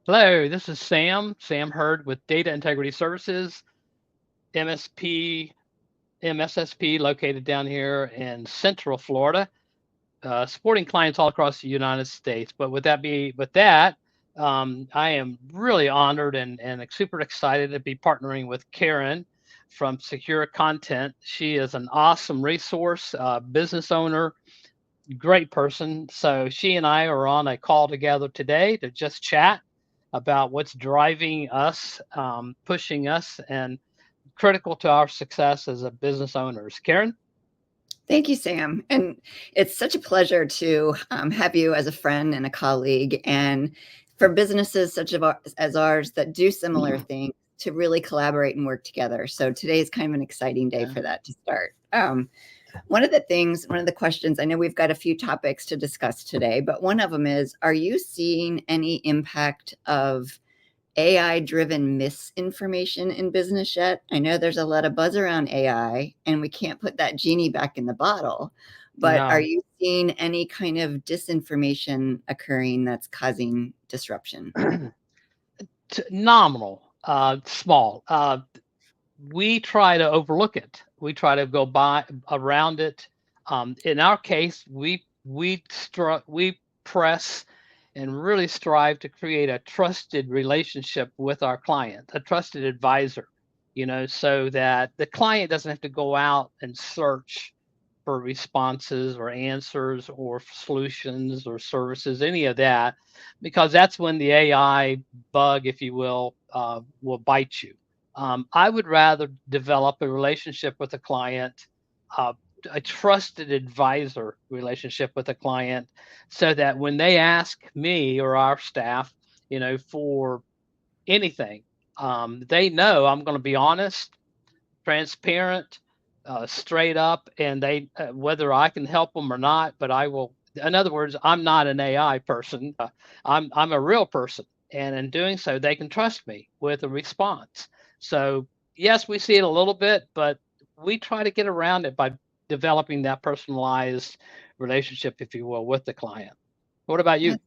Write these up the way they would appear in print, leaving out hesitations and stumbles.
Hello, this is Sam Hurd with Data Integrity Services, MSP, MSSP, located down here in Central Florida, supporting clients all across the United States. But I am really honored and super excited to be partnering with Karen from Secure Content. She is an awesome resource, business owner, great person. So she and I are on a call together today to just chat about what's driving us, pushing us, and critical to our success as a business owners. Karen? Thank you, Sam. And it's such a pleasure to have you as a friend and a colleague, and for businesses such as ours that do similar things to really collaborate and work together. So today is kind of an exciting day for that to start. One of the questions, I know we've got a few topics to discuss today, but one of them is, are you seeing any impact of AI-driven misinformation in business yet? I know there's a lot of buzz around AI, and we can't put that genie back in the bottle, but are No. you seeing any kind of disinformation occurring that's causing disruption? Nominal, small. We try to overlook it. We try to go by around it. In our case, we press and really strive to create a trusted relationship with our client, a trusted advisor, so that the client doesn't have to go out and search for responses or answers or solutions or services, any of that, because that's when the AI bug, if you will bite you. I would rather develop a relationship with a client, uh, a trusted advisor relationship with a client, so that when they ask me or our staff, for anything, they know I'm going to be honest, transparent, straight up, and they whether I can help them or not, but I will. In other words, I'm not an AI person. I'm a real person, and in doing so, they can trust me with a response. So yes, we see it a little bit, but we try to get around it by developing that personalized relationship, if you will, with the client. What about you?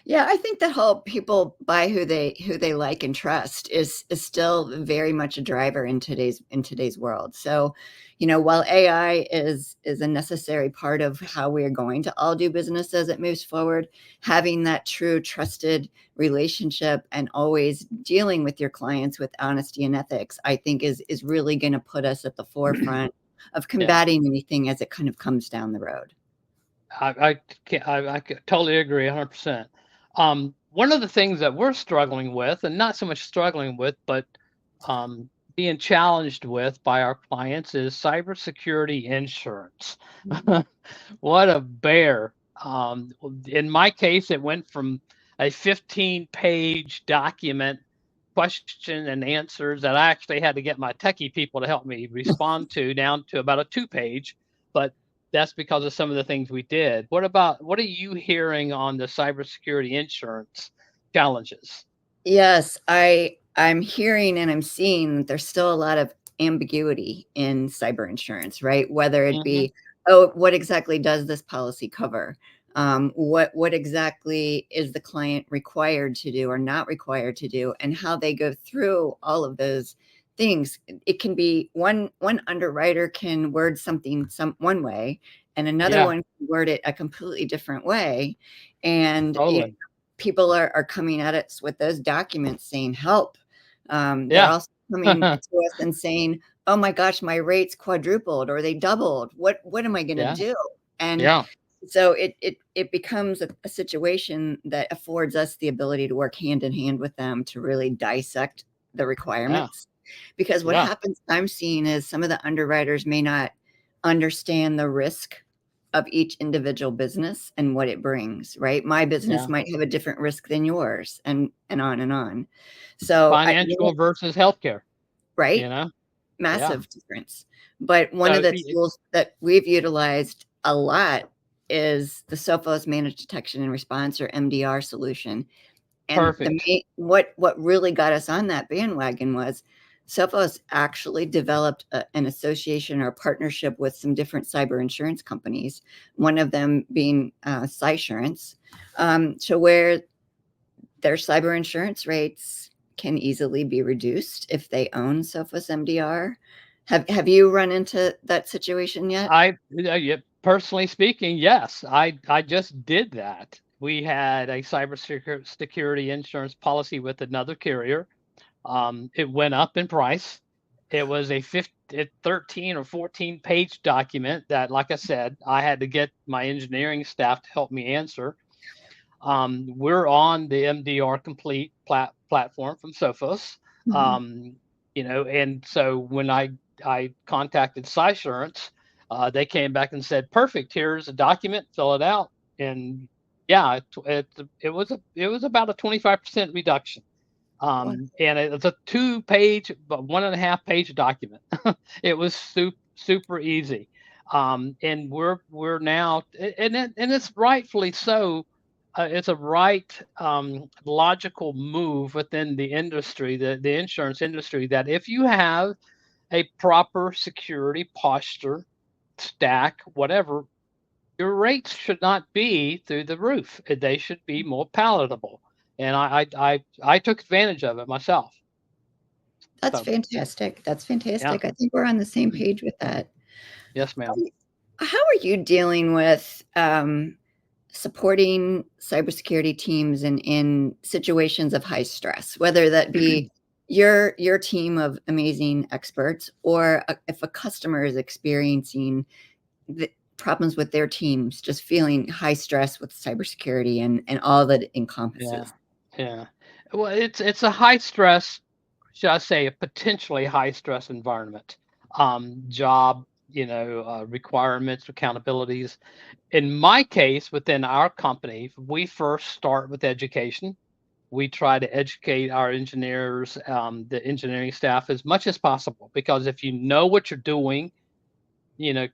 Yeah, I think the whole people buy who they like and trust is still very much a driver in today's world. So, while AI is a necessary part of how we are going to all do business as it moves forward, having that true trusted relationship and always dealing with your clients with honesty and ethics, I think is really going to put us at the forefront of Yeah, combating anything as it kind of comes down the road. I totally agree 100%. One of the things that we're struggling with, and not so much struggling with, but being challenged with by our clients, is cybersecurity insurance. What a bear. In my case, it went from a 15-page document, question and answers, that I actually had to get my techie people to help me respond to, down to about a 2-page. But that's because of some of the things we did. What are you hearing on the cybersecurity insurance challenges? Yes, I'm hearing and I'm seeing that there's still a lot of ambiguity in cyber insurance, right? Whether it Hmm. be, oh, what exactly does this policy cover? What exactly is the client required to do or not required to do, and how they go through all of those things. It can be one underwriter can word something one way, and another Yeah, one can word it a completely different way. And totally. people are coming at us with those documents saying help. They're Yeah. also coming to us and saying, oh my gosh, my rates quadrupled or they doubled. What am I going to Yeah. do? And Yeah. so it becomes a situation that affords us the ability to work hand in hand with them to really dissect the Yeah. requirements. Because what Yeah. happens, I'm seeing, is some of the underwriters may not understand the risk of each individual business and what it brings, right? My business Yeah. might have a different risk than yours, and on and on. So Financial versus healthcare, you right? know? Yeah. Massive difference. But one of So the tools that we've utilized a lot is the Sophos Managed Detection and Response, or MDR solution. And perfect. what really got us on that bandwagon was Sophos actually developed an association or a partnership with some different cyber insurance companies, one of them being Cysurance, to where their cyber insurance rates can easily be reduced if they own Sophos MDR. Have you run into that situation yet? Yeah, personally speaking, yes, I just did that. We had a cybersecurity insurance policy with another carrier. It went up in price. It was a 13 or 14 page document that, like I said, I had to get my engineering staff to help me answer. We're on the MDR Complete platform from Sophos. Mhm. Um, and so when I contacted Cysurance, they came back and said, "Perfect. Here's a document. Fill it out." And yeah, it was about a 25% reduction. Wow, And it's a 2 page, but 1.5 page document. It was super easy. And we're now, and it's rightfully so. It's a right logical move within the industry, the insurance industry, that if you have a proper security posture, stack, whatever, your rates should not be through the roof. They should be more palatable. And I took advantage of it myself. that's So fantastic. That's yeah, fantastic. I think we're on the same page with that. yes, ma'am. How are you dealing with supporting cybersecurity teams in situations of high stress, whether that be your team of amazing experts, or if a customer is experiencing the problems with their teams, just feeling high stress with cybersecurity and all that it Yeah, encompasses? yeah. Well, it's a high stress, should I say, a potentially high stress environment. Job, requirements, accountabilities. In my case, within our company, we first start with education. We try to educate our engineers, the engineering staff, as much as possible, because if you know what you're doing,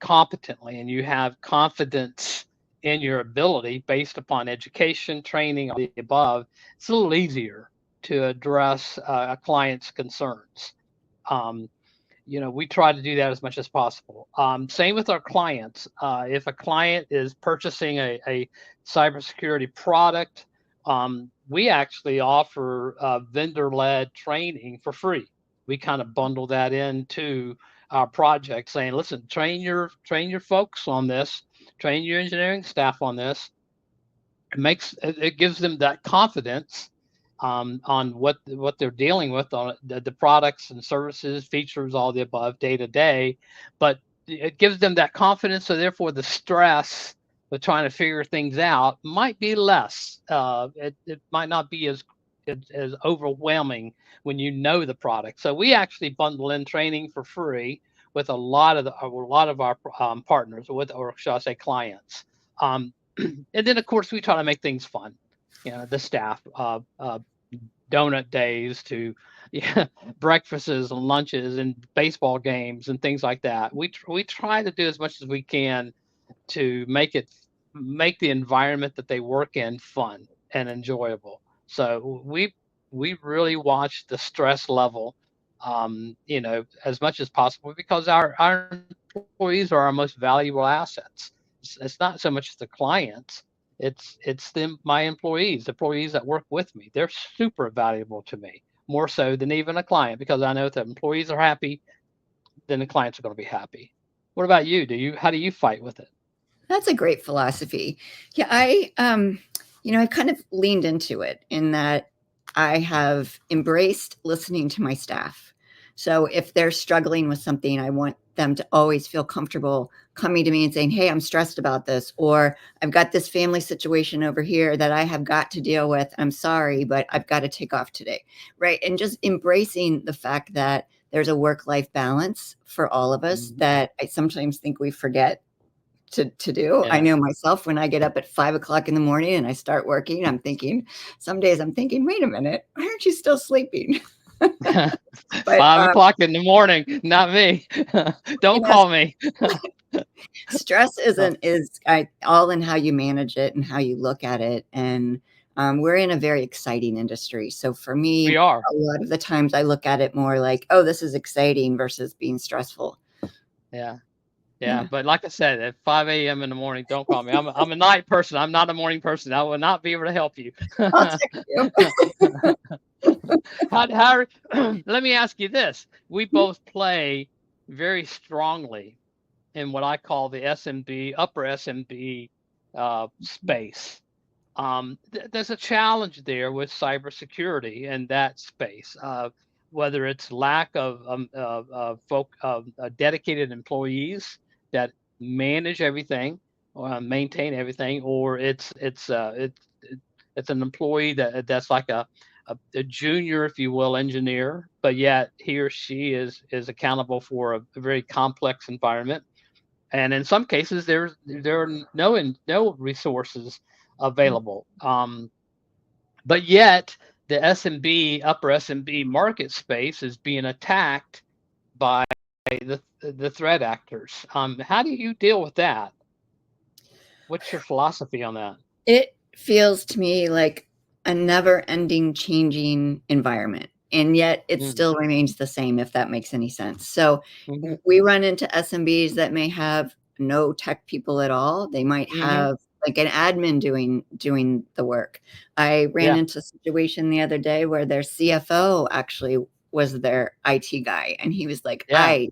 competently, and you have confidence in your ability based upon education, training, all the above, it's a little easier to address a client's concerns. Um, we try to do that as much as possible. Same with our clients. If a client is purchasing a cybersecurity product, we actually offer vendor-led training for free. We kind of bundle that into our project, saying, "Listen, train your folks on this, train your engineering staff on this." It gives them that confidence on what they're dealing with, on the products and services, features, all the above, day to day. But it gives them that confidence, so therefore the stress of trying to figure things out might be less. It might not be as overwhelming when you know the product. So we actually bundle in training for free with a lot of our partners, or shall I say, clients. Um, and then of course we try to make things fun. The staff, donut days to, yeah, breakfasts and lunches and baseball games and things like that. We try to do as much as we can to make the environment that they work in fun and enjoyable. So we really watch the stress level, as much as possible, because our employees are our most valuable assets. It's not so much the clients, it's them, my employees that work with me. They're super valuable to me, more so than even a client, because I know if the employees are happy, then the clients are going to be happy. What about you? How do you fight with it? That's a great philosophy. Yeah, I've kind of leaned into it in that I have embraced listening to my staff. So if they're struggling with something, I want them to always feel comfortable coming to me and saying, "Hey, I'm stressed about this," or "I've got this family situation over here that I have got to deal with. I'm sorry, but I've got to take off today." Right? And just embracing the fact that there's a work-life balance for all of us Mhm. that I sometimes think we forget to do. I Yeah. know myself, when I get up at 5 o'clock in the morning and I start working, some days I'm thinking, wait a minute, why aren't you still sleeping? But 5 o'clock in the morning, not me. you Don't know, call me. stress Oh, is all in how you manage it and how you look at it. And we're in a very exciting industry. So for me, we are. a lot of the times I look at it more like, oh, this is exciting versus being stressful. Yeah. Yeah, but like I said, at 5 a.m. in the morning, don't call me. I'm a night person. I'm not a morning person. I will not be able to help you. I'll text you. how, let me ask you this. We both play very strongly in what I call the SMB, upper SMB space. There's a challenge there with cybersecurity in that space, whether it's lack of dedicated employees that manage everything, maintain everything, or it's an employee that's like a junior, if you will, engineer, but yet he or she is accountable for a very complex environment. And in some cases, there are no resources available. But yet the SMB, upper SMB market space is being attacked by the threat actors. How do you deal with that? What's your philosophy on that? It feels to me like a never-ending changing environment, and yet it Mm-hmm. still remains the same, if that makes any sense. So Mm-hmm. we run into SMBs that may have no tech people at all. They might Mm-hmm. have like an admin doing the work. I ran Yeah. into a situation the other day where their CFO actually was their IT guy, and he was like, Yeah.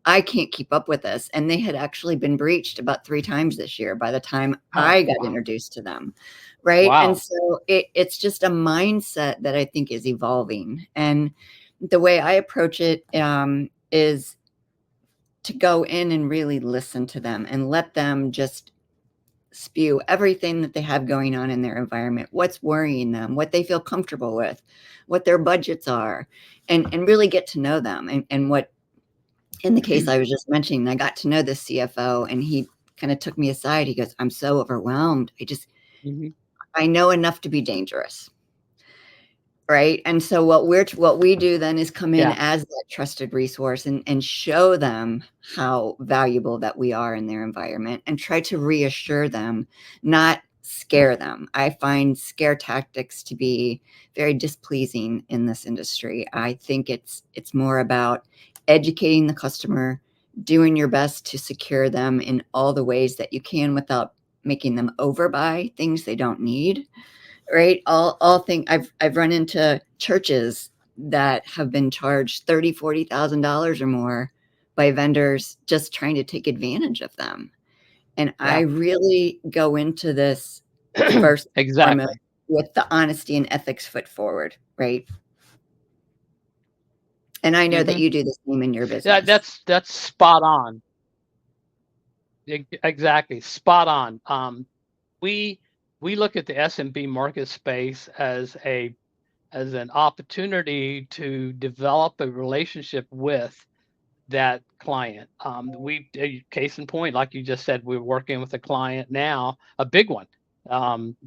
I can't keep up with this. And they had actually been breached about 3 times this year by the time Oh, I got wow. introduced to them. Right. And Wow. so it's just a mindset that I think is evolving. And the way I approach it is to go in and really listen to them and let them just spew everything that they have going on in their environment, what's worrying them, what they feel comfortable with, what their budgets are, and really get to know them. And what in the case I was just mentioning, I got to know the CFO and he kind of took me aside. He goes, I'm so overwhelmed. Mm-hmm. I know enough to be dangerous. Right. And so what we do then is come in Yeah. as that trusted resource and show them how valuable that we are in their environment and try to reassure them, not scare them. I find scare tactics to be very displeasing in this industry. I think it's more about educating the customer, doing your best to secure them in all the ways that you can without making them overbuy things they don't need. Right, all thing I've run into churches that have been charged 30, $40,000 or more by vendors just trying to take advantage of them. And I Yeah. really go into this first and foremost Exactly. with the honesty and ethics foot forward, right? And I know that Mm-hmm. you do the same in your Yeah, business. that's spot on. Exactly, spot on. We we look at the SMB market space as an opportunity to develop a relationship with that client. Case in point, like you just said, we're working with a client now, a big one,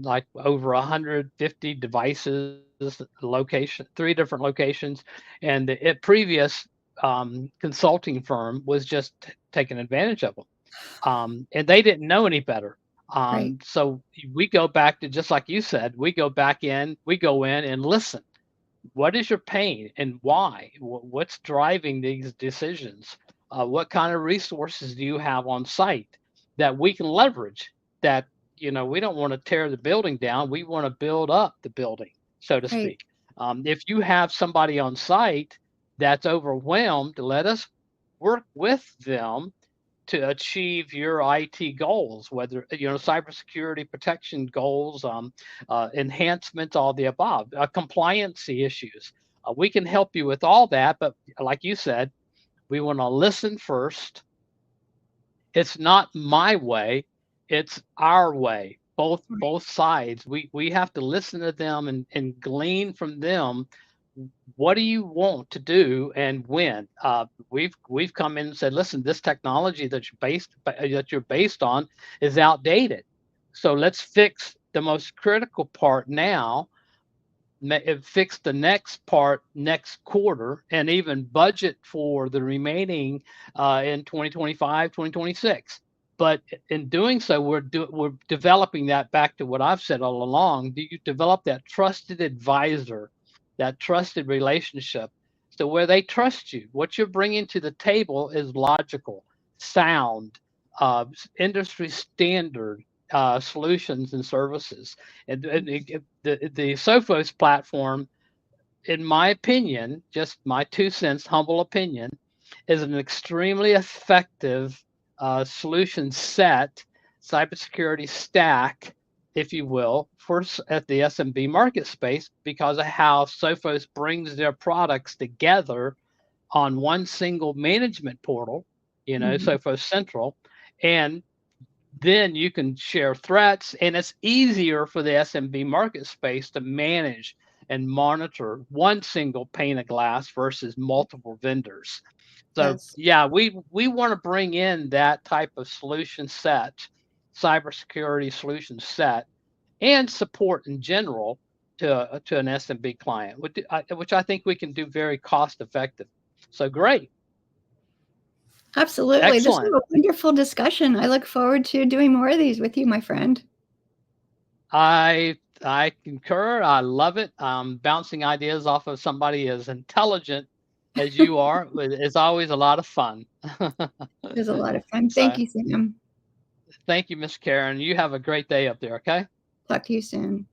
like over 150 devices, location, 3 different locations, and the previous consulting firm was just taking advantage of them, and they didn't know any better. Right, So we go back to just like you said, we go in and listen. What is your pain and why? What's driving these decisions? What kind of resources do you have on site that we can leverage? That we don't want to tear the building down. We want to build up the building, so to right, speak. If you have somebody on site that's overwhelmed, let us work with them to achieve your IT goals, whether cybersecurity protection goals, enhancements, all the above, compliancy issues. We can help you with all that, but like you said, we want to listen first. It's not my way, it's our way. Both sides. We have to listen to them and glean from them. What do you want to do and when? We've come in and said, listen, this technology that you're based on is outdated. So let's fix the most critical part now, fix the next part next quarter, and even budget for the remaining in 2025, 2026. But in doing so, we're developing that back to what I've said all along. Do you develop that trusted advisor, that trusted relationship, so where they trust you? What you're bringing to the table is logical, sound. industry standard solutions and services. The Sophos platform, in my opinion, just my 2 cents, humble opinion, is an extremely effective solution set, cybersecurity stack, if you will, for at the SMB market space because of how Sophos brings their products together on one single management portal, Mhm. Sophos Central, and then you can share threats, and it's easier for the SMB market space to manage and monitor one single pane of glass versus multiple vendors. So That's yeah, we want to bring in that type of solution set, cybersecurity solution set, and support in general to an SMB client, which I think we can do very cost effective. So great, absolutely. This was excellent. a wonderful discussion. I look forward to doing more of these with you, my friend. I concur. I love it. Bouncing ideas off of somebody as intelligent as you are is always a lot of fun. It was a lot of fun. Thank So you, Sam. thank you, Miss Karen. You have a great day up there. Okay. Talk to you soon.